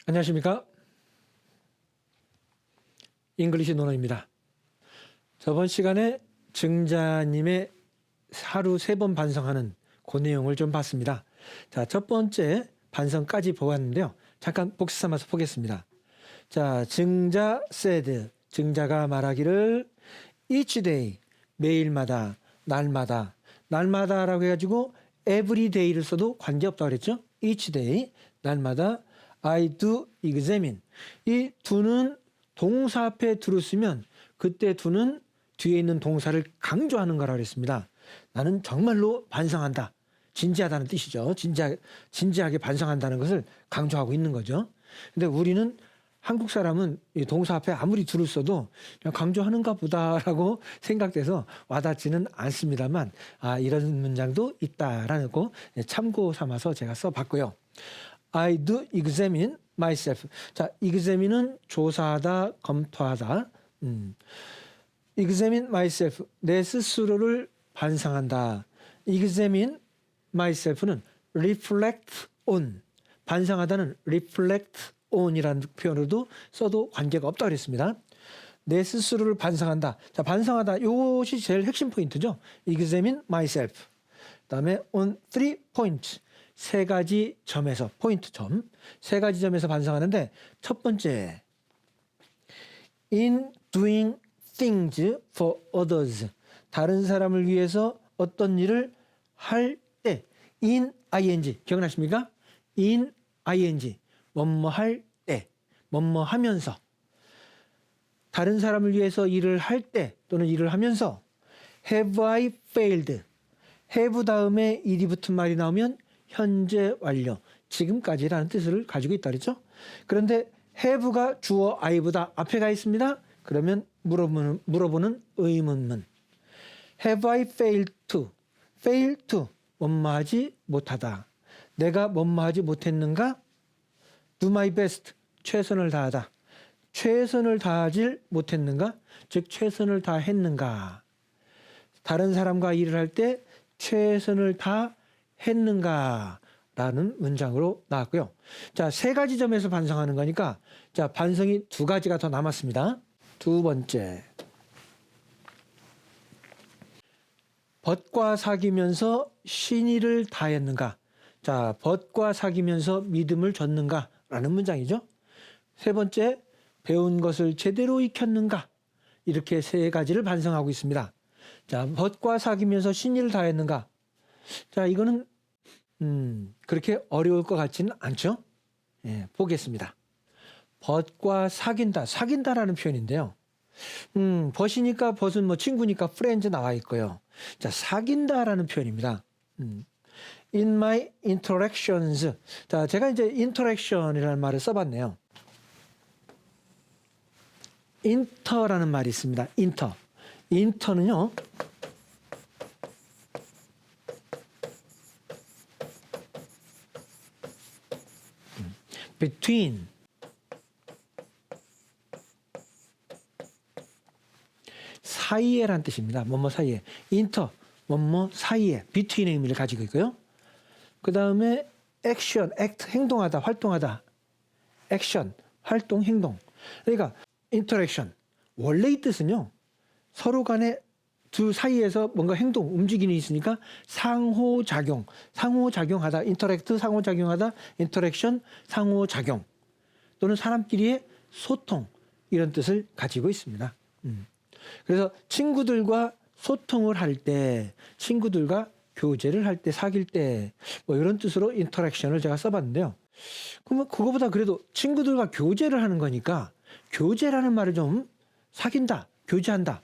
안녕하십니까? 잉글리시 논어입니다. 저번 시간에 증자님의 하루 3번 반성하는 그 내용을 좀 봤습니다. 자, 첫 번째 반성까지 보았는데요. 잠깐 복습 삼아서 보겠습니다. 자, 증자 said, 증자가 말하기를 each day, 매일마다, 날마다라고 해가지고 every day를 써도 관계없다고 그랬죠. each day, 날마다 I do examine. 이 do는 동사 앞에 do를 쓰면 그때 do는 뒤에 있는 동사를 강조하는 거라고 그랬습니다. 나는 정말로 반성한다. 진지하다는 뜻이죠. 진지하게 반성한다는 것을 강조하고 있는 거죠. 근데 우리는 한국 사람은 이 동사 앞에 아무리 do를 써도 그냥 강조하는가 보다라고 생각돼서 와닿지는 않습니다만 이런 문장도 있다라는 거 참고 삼아서 제가 써봤고요. I do examine myself. 자, examine은 조사하다, 검토하다. examine myself. 내 스스로를 반성한다. examine myself는 reflect on. 반성하다는 reflect on이라는 표현으로도 써도 관계가 없다고 그랬습니다. 내 스스로를 반성한다. 자, 반성하다. 이것이 제일 핵심 포인트죠. examine myself. 그다음에 on 3 points. 3가지 점에서 포인트 점. 3가지 점에서 반성하는데 첫 번째 in doing things for others. 다른 사람을 위해서 어떤 일을 할 때 in ing 기억나십니까? in ing 뭐뭐 할 때, 뭐뭐 하면서 다른 사람을 위해서 일을 할 때 또는 일을 하면서 have I failed? have 다음에 일이 붙은 말이 나오면 현재 완료, 지금까지라는 뜻을 가지고 있다 그랬죠? 그런데 have가 주어 I보다 앞에 가 있습니다. 그러면 물어보는 의문문. Have I failed to? fail to, 뭐뭐하지 못하다. 내가 뭐뭐하지 못했는가? do my best, 최선을 다하다. 최선을 다하질 못했는가? 즉 최선을 다했는가? 다른 사람과 일을 할 때 최선을 다했는가? 라는 문장으로 나왔고요. 자, 3가지 점에서 반성하는 거니까 자, 반성이 2가지가 더 남았습니다. 두 번째. 벗과 사귀면서 신의를 다했는가? 자, 벗과 사귀면서 믿음을 줬는가? 라는 문장이죠. 3번째, 배운 것을 제대로 익혔는가? 이렇게 3가지를 반성하고 있습니다. 자, 벗과 사귀면서 신의를 다했는가? 자, 이거는 그렇게 어려울 것 같지는 않죠? 예, 보겠습니다. 벗과 사귄다, 사귄다라는 표현인데요. 벗이니까 벗은 뭐 친구니까 friends 나와 있고요. 자, 사귄다라는 표현입니다. In my interactions. 자, 제가 이제 interaction이라는 말을 써봤네요. inter라는 말이 있습니다. inter. inter는요. between. 사이에란 뜻입니다. 뭐뭐 사이에. inter, 뭐뭐 사이에. between의 의미를 가지고 있고요. 그 다음에 action, act, 행동하다, 활동하다. action, 활동, 행동. 그러니까 interaction. 원래 이 뜻은요. 서로 간에 두 사이에서 뭔가 행동, 움직임이 있으니까 상호작용. 상호작용하다. interact, 상호작용하다. interaction, 상호작용. 또는 사람끼리의 소통. 이런 뜻을 가지고 있습니다. 그래서 친구들과 소통을 할 때, 친구들과 교제를 할 때, 사귈 때, 뭐 이런 뜻으로 인터랙션을 제가 써봤는데요. 그러면 그거보다 그래도 친구들과 교제를 하는 거니까 교제라는 말을 좀 사귄다, 교제한다.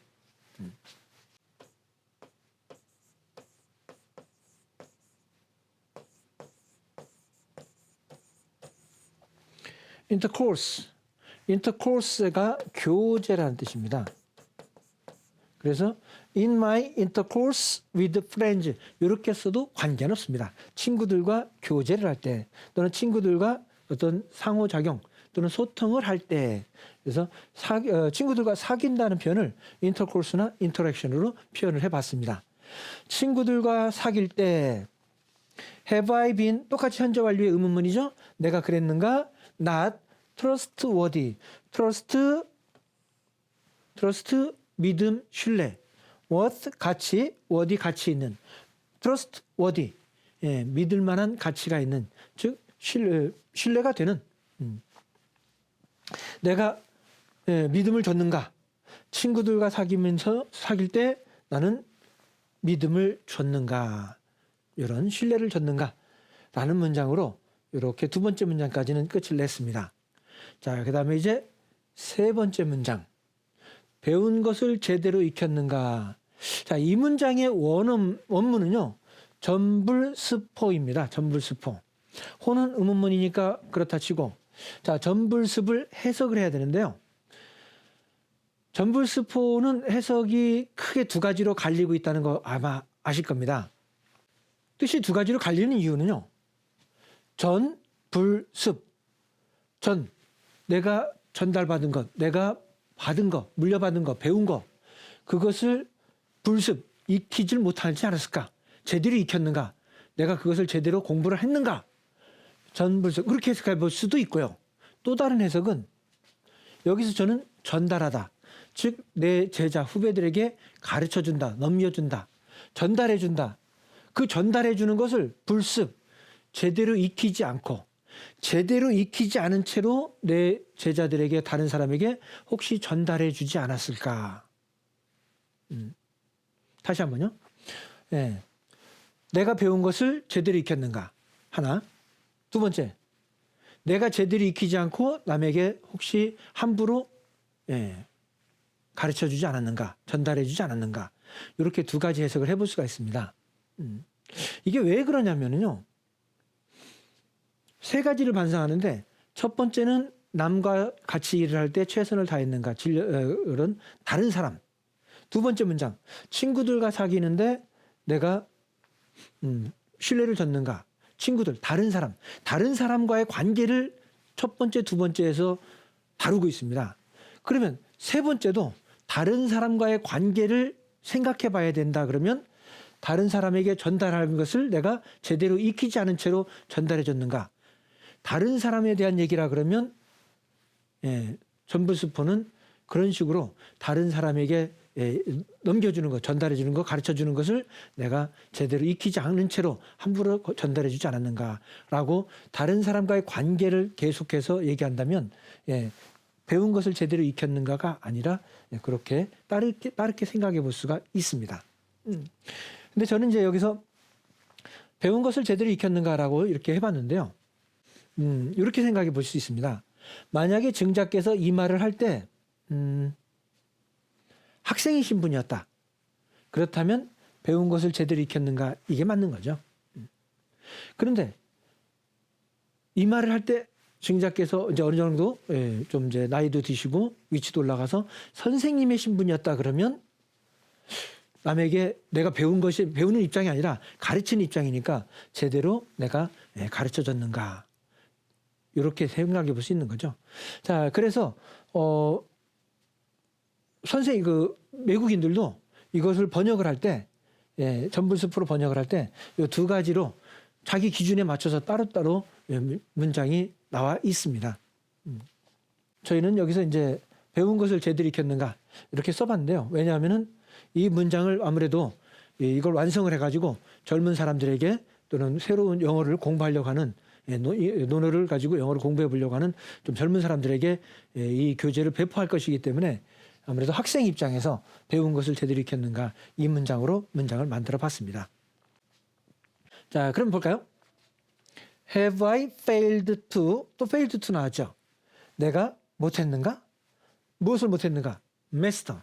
intercourse가 교제라는 뜻입니다. 그래서 in my intercourse with friends 이렇게 써도 관계는 없습니다. 친구들과 교제를 할 때 또는 친구들과 어떤 상호작용 또는 소통을 할 때 그래서 친구들과 사귄다는 표현을 intercourse나 interaction으로 표현을 해봤습니다. 친구들과 사귈 때 have I been 똑같이 현재 완료의 의문문이죠. 내가 그랬는가? not trustworthy. trust 믿음, 신뢰. worth 가치, worthy 가치 있는. trustworthy 믿을 만한 가치가 있는, 즉 신뢰가 되는. 내가 믿음을 줬는가? 친구들과 사귈 때 나는 믿음을 줬는가? 이런 신뢰를 줬는가? 라는 문장으로 이렇게 두 번째 문장까지는 끝을 냈습니다. 자, 그 다음에 이제 세 번째 문장. 배운 것을 제대로 익혔는가? 자, 이 문장의 원문은요, 전불스포입니다. 전불스포. 호는 의문문이니까 그렇다 치고, 자, 전불습을 해석을 해야 되는데요. 전불스포는 해석이 크게 두 가지로 갈리고 있다는 거 아마 아실 겁니다. 뜻이 두 가지로 갈리는 이유는요. 전, 불, 습. 전, 내가 전달받은 것, 내가 받은 것, 물려받은 것, 배운 것, 그것을 불습, 익히질 못하지 않았을까? 제대로 익혔는가? 내가 그것을 제대로 공부를 했는가? 전불습, 그렇게 해석해 볼 수도 있고요. 또 다른 해석은 여기서 저는 전달하다. 즉, 내 제자, 후배들에게 가르쳐준다, 넘겨준다, 전달해준다. 그 전달해주는 것을 불습, 제대로 익히지 않고, 제대로 익히지 않은 채로 내 제자들에게, 다른 사람에게 혹시 전달해주지 않았을까? 다시 한번요. 네. 내가 배운 것을 제대로 익혔는가? 하나. 두 번째, 내가 제대로 익히지 않고 남에게 혹시 함부로 가르쳐주지 않았는가? 전달해주지 않았는가? 이렇게 두 가지 해석을 해볼 수가 있습니다. 이게 왜 그러냐면요. 세 가지를 반성하는데, 첫 번째는 남과 같이 일을 할 때 최선을 다했는가? 그런 다른 사람. 두 번째 문장, 친구들과 사귀는데 내가 신뢰를 줬는가? 친구들, 다른 사람. 다른 사람과의 관계를 첫 번째, 두 번째에서 다루고 있습니다. 그러면 세 번째도 다른 사람과의 관계를 생각해 봐야 된다. 그러면 다른 사람에게 전달하는 것을 내가 제대로 익히지 않은 채로 전달해 줬는가? 다른 사람에 대한 얘기라 그러면 전불스포는 그런 식으로 다른 사람에게 넘겨주는 것, 전달해주는 것, 가르쳐주는 것을 내가 제대로 익히지 않는 채로 함부로 전달해주지 않았는가라고 다른 사람과의 관계를 계속해서 얘기한다면 배운 것을 제대로 익혔는가가 아니라 그렇게 빠르게 생각해 볼 수가 있습니다. 근데 저는 이제 여기서 배운 것을 제대로 익혔는가라고 이렇게 해봤는데요. 이렇게 생각해 볼 수 있습니다. 만약에 증자께서 이 말을 할 때 학생이신 분이었다. 그렇다면 배운 것을 제대로 익혔는가? 이게 맞는 거죠. 그런데 이 말을 할 때 증자께서 이제 어느 정도 좀 이제 나이도 드시고 위치도 올라가서 선생님의 신분이었다 그러면 남에게 내가 배우는 입장이 아니라 가르치는 입장이니까 제대로 내가 가르쳐 줬는가? 이렇게 생각해 볼 수 있는 거죠. 자, 그래서 외국인들도 이것을 번역을 할 때, 전불스포로 번역을 할 때, 이 두 가지로 자기 기준에 맞춰서 따로따로 문장이 나와 있습니다. 저희는 여기서 이제 배운 것을 제대로 익혔는가 이렇게 써봤는데요. 왜냐하면은 이 문장을 아무래도 이걸 완성을 해가지고 젊은 사람들에게 또는 새로운 영어를 공부하려고 하는 논어를 가지고 영어를 공부해 보려고 하는 좀 젊은 사람들에게 이 교재를 배포할 것이기 때문에 아무래도 학생 입장에서 배운 것을 제대로 익혔는가 이 문장으로 문장을 만들어 봤습니다. 자, 그럼 볼까요? Have I failed to? 또 failed to 나왔죠. 내가 못했는가? 무엇을 못했는가? Master.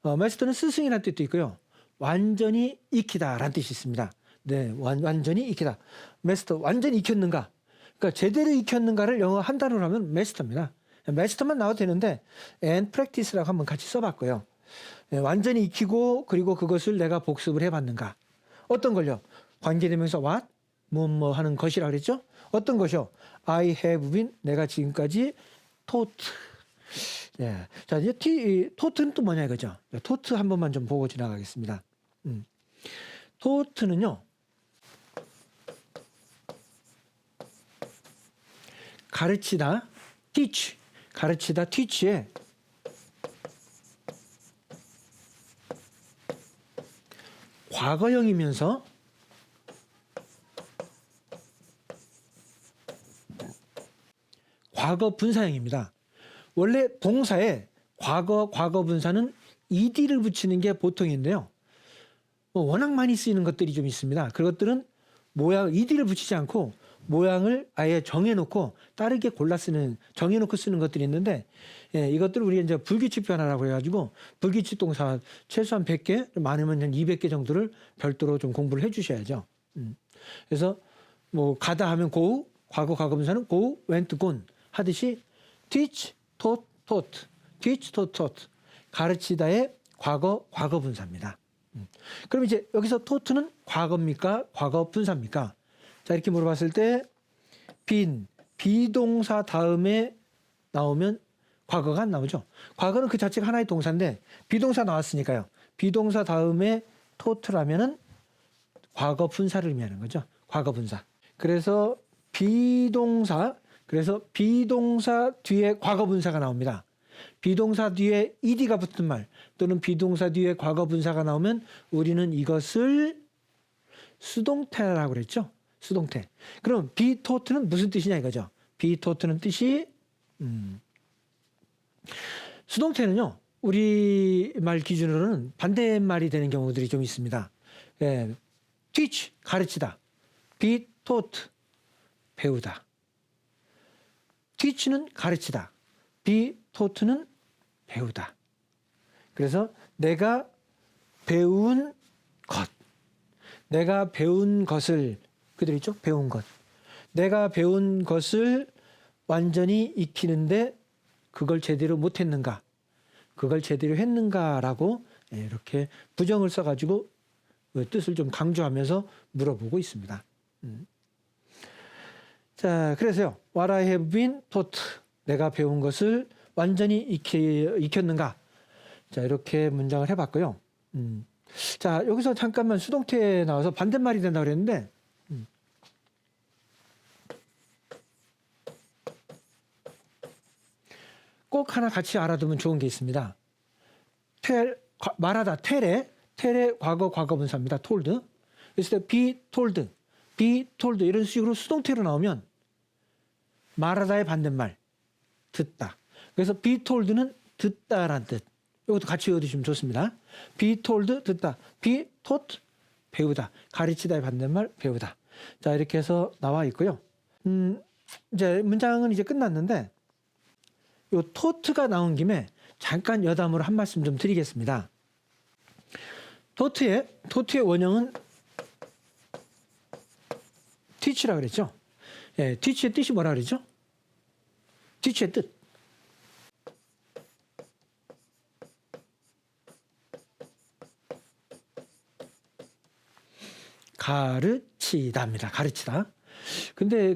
Master는 스승이라는 뜻도 있고요. 완전히 익히다라는 뜻이 있습니다. 네, 완전히 익히다. Master, 완전히 익혔는가? 그러니까 제대로 익혔는가를 영어 한 단어로 하면 Master입니다. Master만 나와도 되는데 and practice라고 한번 같이 써봤고요. 완전히 익히고 그리고 그것을 내가 복습을 해봤는가? 어떤 걸요? 관계대명사 what? 뭐 하는 것이라 그랬죠? 어떤 것이요? I have been, 내가 지금까지 taught. 예. 자, 이제 taught는 또 뭐냐 이거죠? taught 한 번만 좀 보고 지나가겠습니다. taught는요, 가르치다, teach, 가르치다, teach에 과거형이면서 과거 분사형입니다. 원래 동사에 과거 분사는 ed를 붙이는 게 보통인데요. 워낙 많이 쓰이는 것들이 좀 있습니다. 그것들은 모양 ed를 붙이지 않고 모양을 아예 정해놓고 다르게 정해놓고 쓰는 것들이 있는데, 이것들을 우리가 이제 불규칙 변화라고 해가지고 불규칙 동사 최소한 100개, 많으면 한 200개 정도를 별도로 좀 공부를 해주셔야죠. 그래서 뭐 가다 하면 go, 과거 분사는 go, went, gone 하듯이 teach, taught, teach, taught, 가르치다의 과거 분사입니다. 그럼 이제 여기서 taught는 과거입니까? 과거 분사입니까? 자, 이렇게 물어봤을 때 비동사 다음에 나오면 과거가 안 나오죠. 과거는 그 자체가 하나의 동사인데 비동사 나왔으니까요. 비동사 다음에 taught라면은 과거 분사를 의미하는 거죠. 과거 분사. 그래서 비동사 뒤에 과거 분사가 나옵니다. 비동사 뒤에 ed가 붙은 말 또는 비동사 뒤에 과거 분사가 나오면 우리는 이것을 수동태라고 그랬죠. 수동태. 그럼 be taught는 무슨 뜻이냐 이거죠. be taught는 뜻이 수동태는요. 우리말 기준으로는 반대말이 되는 경우들이 좀 있습니다. teach, 가르치다. be taught, 배우다. teach는 가르치다. be taught는 배우다. 그래서 내가 배운 것을 그대로 있죠? 배운 것. 내가 배운 것을 완전히 익히는데 그걸 제대로 못했는가? 그걸 제대로 했는가라고 이렇게 부정을 써가지고 뜻을 좀 강조하면서 물어보고 있습니다. 자, 그래서요. What I have been taught. 내가 배운 것을 완전히 익혔는가? 자, 이렇게 문장을 해봤고요. 자, 여기서 잠깐만 수동태 나와서 반대말이 된다고 그랬는데, 꼭 하나 같이 알아두면 좋은 게 있습니다. 말하다, 텔의 과거 분사입니다. told. 그래서 be told 이런 식으로 수동태로 나오면 말하다의 반대말, 듣다. 그래서 be told는 듣다라는 뜻. 이것도 같이 외워두시면 좋습니다. be told, 듣다. be taught, 배우다. 가르치다의 반대말, 배우다. 자, 이렇게 해서 나와 있고요. 이제 문장은 이제 끝났는데, 요 taught가 나온 김에 잠깐 여담으로 한 말씀 좀 드리겠습니다. taught의 원형은 teach라고 그랬죠. teach의 뜻이 뭐라 그랬죠? teach의 뜻. 가르치다입니다. 가르치다. 근데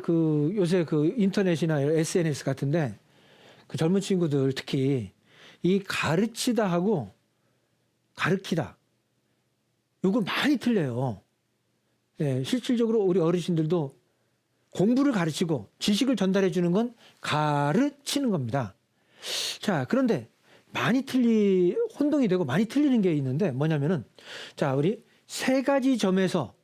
요새 인터넷이나 SNS 같은데 그 젊은 친구들 특히 이 가르치다 하고 가르키다 요거 많이 틀려요. 실질적으로 우리 어르신들도 공부를 가르치고 지식을 전달해 주는 건 가르치는 겁니다. 자, 그런데 혼동이 되고 많이 틀리는 게 있는데 뭐냐면은 자, 우리 세 가지 점에서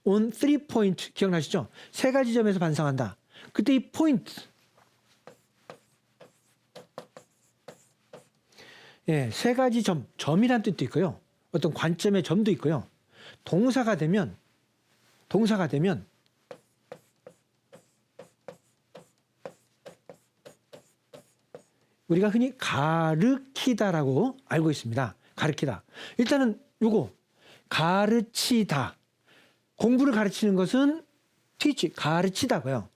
on 3 point 기억나시죠? 세 가지 점에서 반성한다. 그때 이 포인트 세 가지 점이란 뜻도 있고요. 어떤 관점의 점도 있고요. 동사가 되면 우리가 흔히 가르키다라고 알고 있습니다. 가르키다. 일단은 요거 가르치다. 공부를 가르치는 것은 teach, 가르치다고요.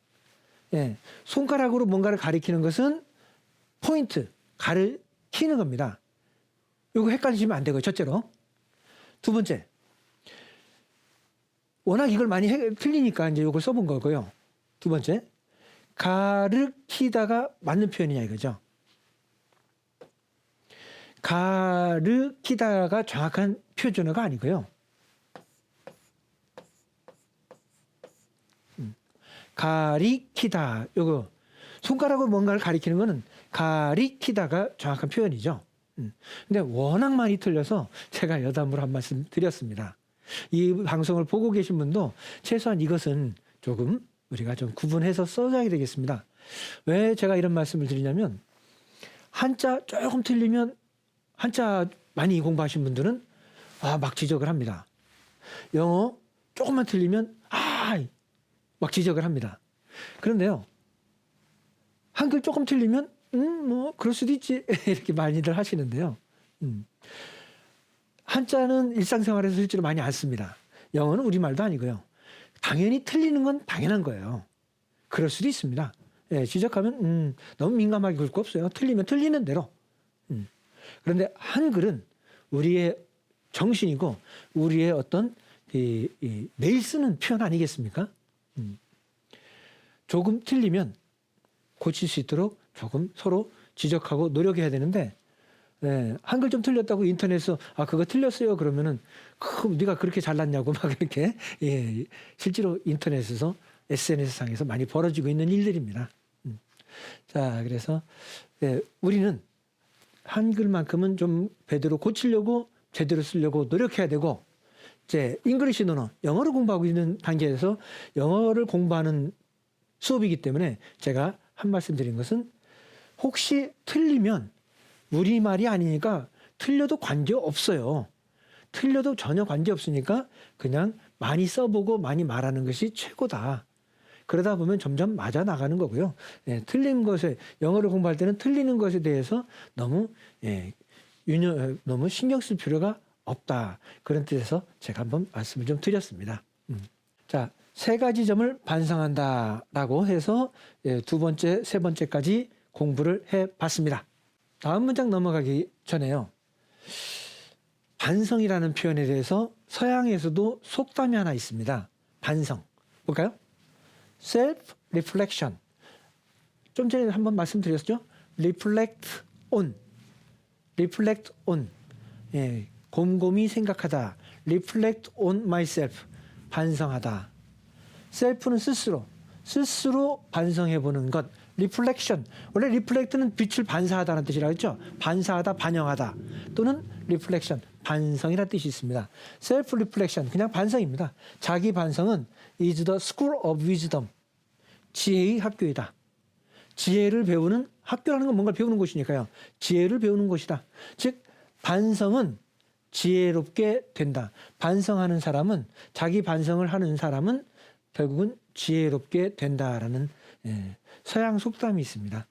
손가락으로 뭔가를 가리키는 것은 포인트, 가르키는 겁니다. 요거 헷갈리시면 안 되고요. 첫째로. 두 번째. 워낙 이걸 많이 틀리니까 이제 요걸 써본 거고요. 두 번째. 가르키다가 맞는 표현이냐 이거죠. 가르키다가 정확한 표준어가 아니고요. 가리키다. 요거 손가락으로 뭔가를 가리키는 거는 가리키다가 정확한 표현이죠. 근데 워낙 많이 틀려서 제가 여담으로 한 말씀 드렸습니다. 이 방송을 보고 계신 분도 최소한 이것은 조금 우리가 좀 구분해서 써줘야 되겠습니다. 왜 제가 이런 말씀을 드리냐면 한자 조금 틀리면 한자 많이 공부하신 분들은 막 지적을 합니다. 영어 조금만 틀리면 막 지적을 합니다. 그런데요. 한글 조금 틀리면 뭐 그럴 수도 있지 이렇게 많이들 하시는데요. 한자는 일상생활에서 실제로 많이 안 씁니다. 영어는 우리말도 아니고요. 당연히 틀리는 건 당연한 거예요. 그럴 수도 있습니다. 예, 지적하면 너무 민감하게 굴 거 없어요. 틀리면 틀리는 대로. 그런데 한글은 우리의 정신이고 우리의 어떤 매일 쓰는 표현 아니겠습니까? 조금 틀리면 고칠 수 있도록 조금 서로 지적하고 노력해야 되는데 한글 좀 틀렸다고 인터넷에서 그거 틀렸어요 그러면은 네가 그렇게 잘났냐고 막 이렇게 실제로 인터넷에서 SNS상에서 많이 벌어지고 있는 일들입니다. 자, 그래서 우리는 한글만큼은 좀 제대로 고치려고 제대로 쓰려고 노력해야 되고 이제 잉글리시 러너 영어를 공부하고 있는 단계에서 영어를 공부하는 수업이기 때문에 제가 한 말씀 드린 것은 혹시 틀리면 우리말이 아니니까 틀려도 관계없어요. 틀려도 전혀 관계없으니까 그냥 많이 써보고 많이 말하는 것이 최고다. 그러다 보면 점점 맞아 나가는 거고요. 틀린 것에 영어를 공부할 때는 틀리는 것에 대해서 너무 너무 신경 쓸 필요가 없다. 그런 뜻에서 제가 한번 말씀을 좀 드렸습니다. 자, 3가지 점을 반성한다라고 해서 두 번째, 세 번째까지 공부를 해봤습니다. 다음 문장 넘어가기 전에요. 반성이라는 표현에 대해서 서양에서도 속담이 하나 있습니다. 반성. 볼까요? self-reflection. 좀 전에 한번 말씀드렸죠? reflect on. reflect on. 곰곰이 생각하다. reflect on myself. 반성하다. self는 스스로 반성해보는 것. reflection. 원래 reflect는 빛을 반사하다는 뜻이라고 했죠. 반사하다, 반영하다. 또는 reflection. 반성이라는 뜻이 있습니다. self-reflection. 그냥 반성입니다. 자기 반성은 is the school of wisdom. 지혜의 학교이다. 지혜를 배우는 학교라는 건 뭔가를 배우는 곳이니까요. 지혜를 배우는 곳이다. 즉 반성은 지혜롭게 된다. 반성하는 사람은 자기 반성을 하는 사람은 결국은 지혜롭게 된다라는 서양 속담이 있습니다.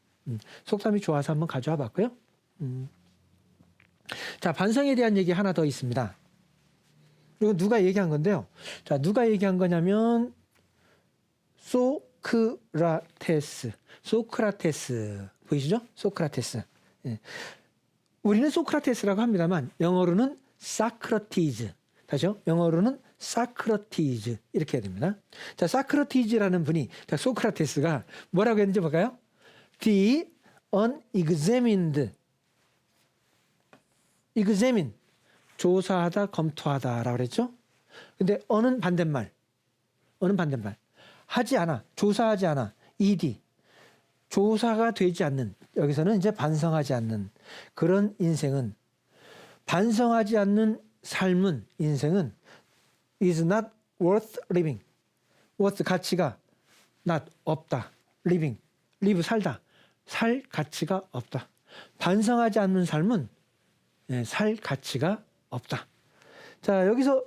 속담이 좋아서 한번 가져와 봤고요. 자, 반성에 대한 얘기 하나 더 있습니다. 이거 누가 얘기한 건데요. 자, 누가 얘기한 거냐면 소크라테스 보이시죠? 소크라테스. 우리는 소크라테스라고 합니다만 영어로는 사크러티즈. 다시요. 영어로는 사크러티즈 이렇게 해야 됩니다. 자, 사크러티즈라는 분이 소크라테스가 뭐라고 했는지 볼까요? The unexamined. examine. 조사하다, 검토하다라고 그랬죠? 근데 어는 반대말. 하지 않아. 조사하지 않아. ed. 조사가 되지 않는. 여기서는 이제 반성하지 않는 그런 인생은 반성하지 않는 삶은 인생은 is not worth living. worth 가치가 not 없다. living. live 살다. 살 가치가 없다. 반성하지 않는 삶은 살 가치가 없다. 자, 여기서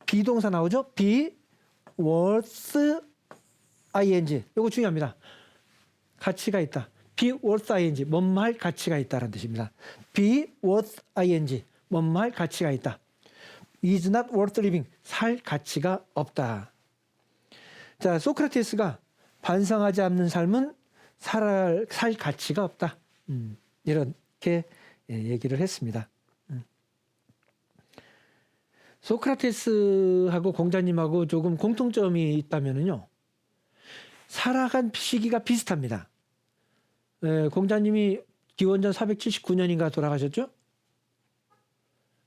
비동사 나오죠? be worth ing. 이거 중요합니다. 가치가 있다. be worth ing. 뭔말 가치가 있다라는 뜻입니다. be worth ing. 뭔말 가치가 있다. is not worth living. 살 가치가 없다. 자, 소크라테스가 반성하지 않는 삶은 살 가치가 없다. 이렇게 얘기를 했습니다. 소크라테스하고 공자님하고 조금 공통점이 있다면요. 살아간 시기가 비슷합니다. 공자님이 기원전 479년인가 돌아가셨죠?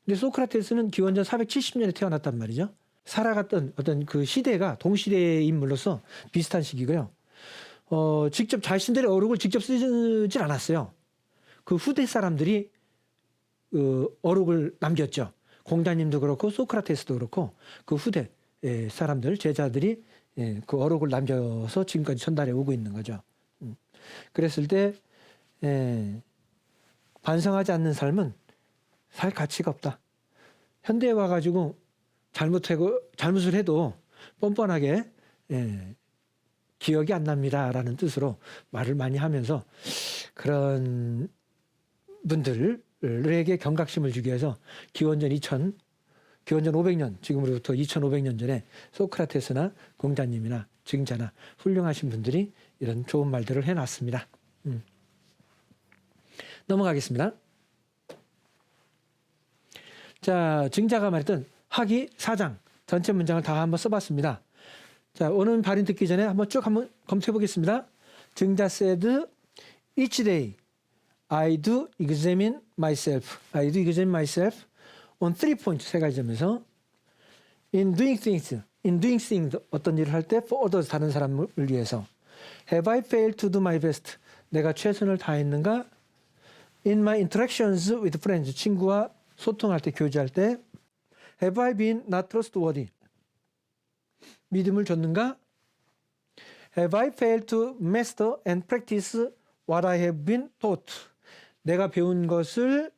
근데 소크라테스는 기원전 470년에 태어났단 말이죠. 살아갔던 어떤 그 시대가 동시대의 인물로서 비슷한 시기고요. 직접 자신들의 어록을 직접 쓰진 않았어요. 그 후대 사람들이 어록을 남겼죠. 공자님도 그렇고 소크라테스도 그렇고 그 후대 사람들, 제자들이 그 어록을 남겨서 지금까지 전달해 오고 있는 거죠. 그랬을 때 반성하지 않는 삶은 살 가치가 없다. 현대에 와가지고 잘못을 해도 뻔뻔하게 기억이 안 납니다라는 뜻으로 말을 많이 하면서 그런 분들에게 경각심을 주기 위해서 기원전 500년, 지금으로부터 2500년 전에 소크라테스나 공자님이나 증자나 훌륭하신 분들이 이런 좋은 말들을 해놨습니다. 넘어가겠습니다. 자, 증자가 말했던 학위 4장 전체 문장을 다 한번 써봤습니다. 자, 오늘 발인 듣기 전에 한번 검토해 보겠습니다. 증자 said, each day I do examine myself on 3 points, 3가지 점에서 in doing things, 어떤 일을 할 때 for others, 다른 사람을 위해서 have I failed to do my best, 내가 최선을 다했는가, in my interactions with friends, 친구와 소통할 때, 교제할 때 have I been not trustworthy, 믿음을 줬는가, have I failed to master and practice what I have been taught, 내가 배운 것을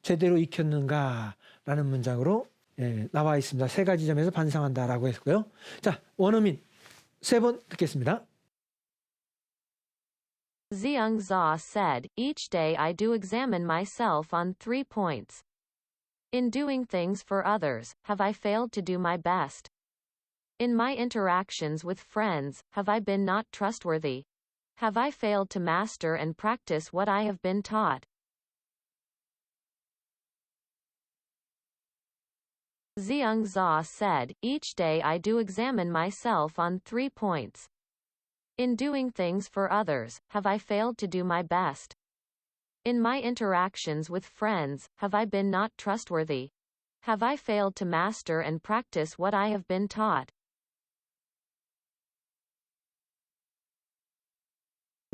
제대로 익혔는가 라는 문장으로 나와 있습니다. 3가지 점에서 반성한다라고 했고요. 자, 원어민 3번 듣겠습니다. Zhuangzi said, each day I do examine myself on 3 points. In doing things for others, have I failed to do my best? In my interactions with friends, have I been not trustworthy? Have I failed to master and practice what I have been taught? Zhuangzi said, each day I do examine myself on 3 points. In doing things for others, have I failed to do my best? In my interactions with friends, have I been not trustworthy? Have I failed to master and practice what I have been taught?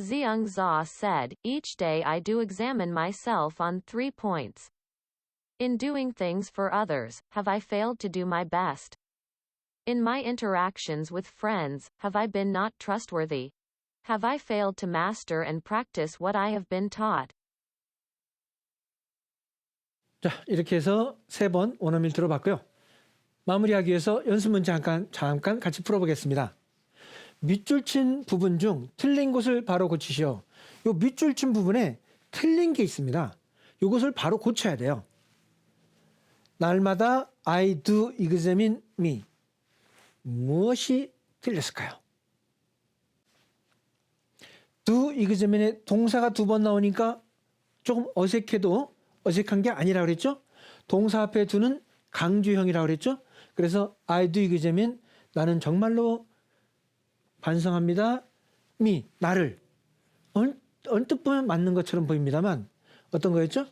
Zhuangzi said, each day I do examine myself on 3 points. In doing things for others, have I failed to do my best? In my interactions with friends, have I been not trustworthy? Have I failed to master and practice what I have been taught? 자, 이렇게 해서 3번 원어민을 들어봤고요. 마무리하기 위해서 연습 문제 잠깐 같이 풀어보겠습니다. 밑줄 친 부분 중 틀린 곳을 바로 고치시오. 요 밑줄 친 부분에 틀린 게 있습니다. 이것을 바로 고쳐야 돼요. 날마다 I do examine me. 무엇이 틀렸을까요? do examine에 동사가 2번 나오니까 조금 어색해도 어색한 게 아니라고 그랬죠? 동사 앞에 두는 강조형이라고 그랬죠? 그래서 I do examine, 나는 정말로 반성합니다. me, 나를. 언뜻 보면 맞는 것처럼 보입니다만 어떤 거였죠?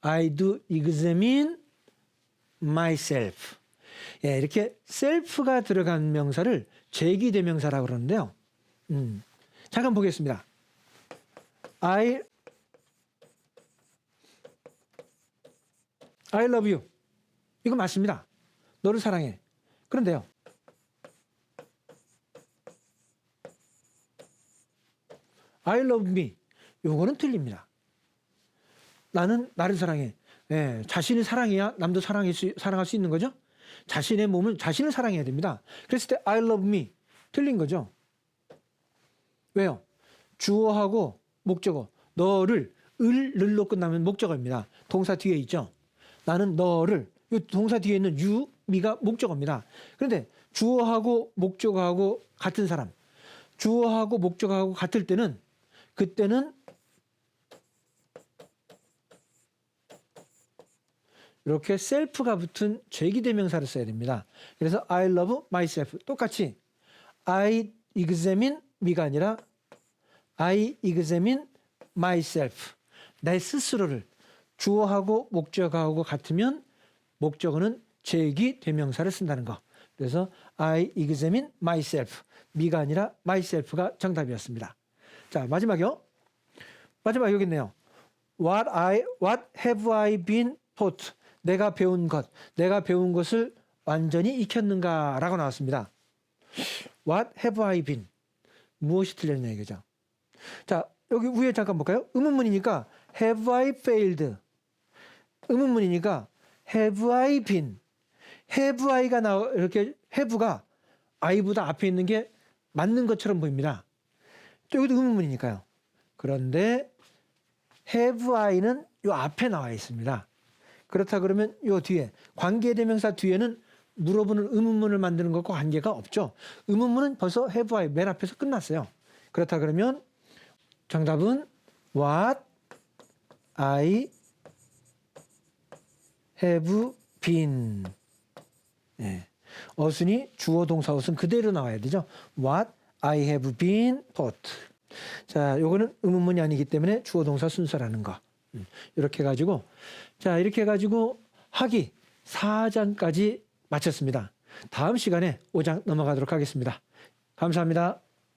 I do examine myself. 예, 이렇게 self가 들어간 명사를 제기대명사라고 그러는데요. 잠깐 보겠습니다. I love you. 이거 맞습니다. 너를 사랑해. 그런데요. I love me. 요거는 틀립니다. 나는 나를 사랑해. 예, 자신을 사랑해야 남도 사랑할 수 있는 거죠. 자신의 몸을 자신을 사랑해야 됩니다. 그랬을 때 I love me 틀린 거죠. 왜요? 주어하고 목적어 너를 을로 끝나면 목적어입니다. 동사 뒤에 있죠. 나는 너를 이 동사 뒤에 있는 you, me가 목적어입니다. 그런데 주어하고 목적어하고 같은 사람 주어하고 목적어하고 같을 때는 그때는 이렇게 self가 붙은 제기대명사를 써야 됩니다. 그래서 I love myself 똑같이 I examine me가 아니라 I examine myself 내 스스로를 주어하고 목적어하고 같으면 목적어는 제기대명사를 쓴다는 거 그래서 I examine myself. me가 아니라 myself가 정답이었습니다. 자, 마지막이요. 마지막 여기 있네요. What have I been taught? 내가 배운 것을 완전히 익혔는가라고 나왔습니다. What have I been? 무엇이 틀렸냐 이거죠. 자, 여기 위에 잠깐 볼까요? 의문문이니까 have I failed? 의문문이니까 have I been? have I가 이렇게 have가 I보다 앞에 있는 게 맞는 것처럼 보입니다. 또 여기도 의문문이니까요. 그런데 have I는 요 앞에 나와 있습니다. 그렇다 그러면 요 뒤에 관계대명사 뒤에는 물어보는 의문문을 만드는 것과 관계가 없죠. 의문문은 벌써 have I 맨 앞에서 끝났어요. 그렇다 그러면 정답은 what I have been. 예. 어순이 주어 동사 어순 그대로 나와야 되죠. What I have been taught. 자, 요거는 의문문이 아니기 때문에 주어 동사 순서라는 거. 이렇게 해가지고 이렇게 해가지고 하기 4장까지 마쳤습니다. 다음 시간에 5장 넘어가도록 하겠습니다. 감사합니다.